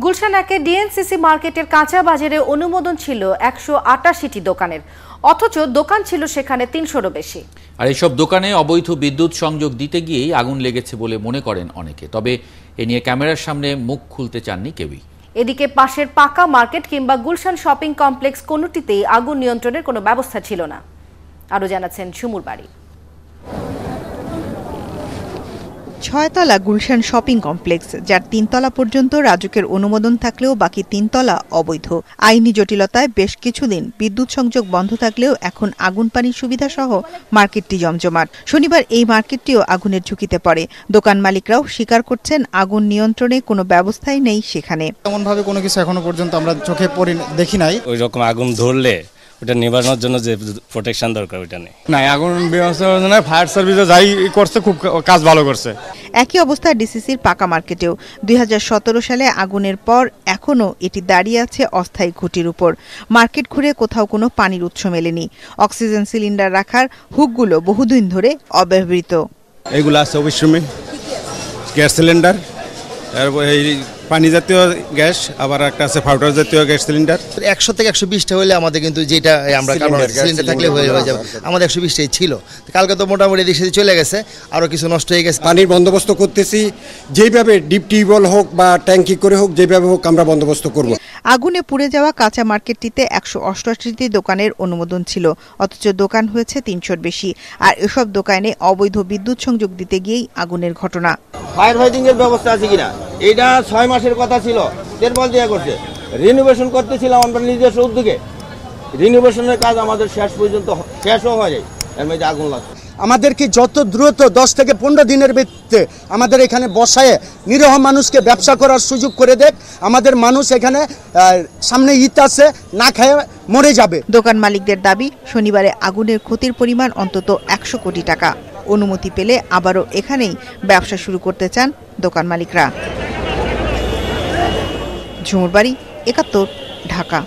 Gulshan 1-এ DNCC মার্কেটের কাঁচা বাজারে অনুমোদন ছিল 188টি দোকানের, অথচ দোকান ছিল সেখানে 300-রও বেশি। আর এইসব দোকানে অবৈধ বিদ্যুৎ সংযোগ দিতে গিয়েই আগুন লেগেছে বলে মনে করেন অনেকে। তবে এ নিয়ে ক্যামেরার সামনে মুখ খুলতে চাননি কেউই। এদিকে পাশের পাকা মার্কেট কিংবা গুলশান শপিং কমপ্লেক্স কোনোটিতেই আগুন নিয়ন্ত্রণের কোনো ব্যবস্থা ছিল না। আরও জানাচ্ছেন ঝুমুর বাড়ি। 6তলা গুলশান শপিং কমপ্লেক্স, যার 3 তলা পর্যন্ত রাজুকের অনুমোদন থাকলেও বাকি 3 তলা অবৈধ। আইনি জটিলতায় বেশ কিছুদিন বিদ্যুৎ সংযোগ বন্ধ থাকলেও এখন আগুন পানির সুবিধা সহ মার্কেটটি জমজমাট। শনিবার এই মার্কেটটিও আগুনের ঝুঁকিতে পড়ে। দোকান মালিকরাও স্বীকার করছেন আগুন নিয়ন্ত্রণে কোনো ব্যবস্থাই নেই সেখানে। এমনভাবে কোনো কিছু এখনো পর্যন্ত আমরা চোখে দেখি নাই। ওই রকম আগুন ধরলে ওটা নিবারণের জন্য যে প্রোটেকশন দরকার ওটা নেই। না, আগুন ব্যবস্থার জন্য ফায়ার সার্ভিসে যাই করছে, খুব কাজ ভালো করছে। একই অবস্থা ডিসিসির পাকা মার্কেটেও। 2017 সালে আগুনের পর এখনও এটি দাঁড়িয়ে আছে অস্থায়ী খুঁটির উপর। মার্কেট ঘুরে কোথাও কোনো পানির উৎস মেলেনি। অক্সিজেন সিলিন্ডার রাখার হুকগুলো বহুদিন ধরে অব্যবহৃত। এগুলো আছে অফিস রুমে, গ্যাস সিলিন্ডার, এই পানি জাতীয় গ্যাস, আবার একটা আছে পাউডার জাতীয় গ্যাস সিলিন্ডার। 100 থেকে 120টা হলে আমাদের কিন্তু যেটা আমরা সিলিন্ডার থাকলে হয়ে যাবে, আমাদের 120টাই ছিল। কালকে তো মোটামুটি এদিক সেদিক চলে গেছে, আরও কিছু নষ্ট হয়ে গেছে। পানির বন্দোবস্ত করতেছি, যেভাবে ডিপ টিউবওয়েল হোক বা ট্যাঙ্কি করে হোক, যেভাবে হোক আমরা বন্দোবস্ত করব। আগুনে পুড়ে যাওয়া কাঁচা মার্কেটটিতে 188টি দোকানের অনুমোদন ছিল, অথচ দোকান হয়েছে 300-র বেশি। আর এসব দোকানে অবৈধ বিদ্যুৎ সংযোগ দিতে গিয়েই আগুনের ঘটনা। ফায়ার ফাইটিং এর ব্যবস্থা আছে কিনা, এটা 6 মাসের কথা ছিল, তেরবল দিয়ে করছে। রিনোভেশন করতেছিলাম আমরা নিজস্ব উদ্যোগে, রিনোভেশনের কাজ আমাদের শেষ পর্যন্ত শেষও হয়ে যায়, এর মধ্যে আগুন লাগছে। আমাদেরকে যত দ্রুত 10 থেকে 15 দিনের ভিত্তিতে আমাদের এখানে বসায় নিরীহ মানুষকে ব্যবসা করার সুযোগ করে দেখ। আমাদের মানুষ এখানে সামনে ঈদ আছে, না খেয়ে মরে যাবে। দোকান মালিকদের দাবি, শনিবারে আগুনের ক্ষতির পরিমাণ অন্তত 100 কোটি টাকা। অনুমতি পেলে আবারও এখানেই ব্যবসা শুরু করতে চান দোকান মালিকরা। ঝুমুর বাড়ি, 71, ঢাকা।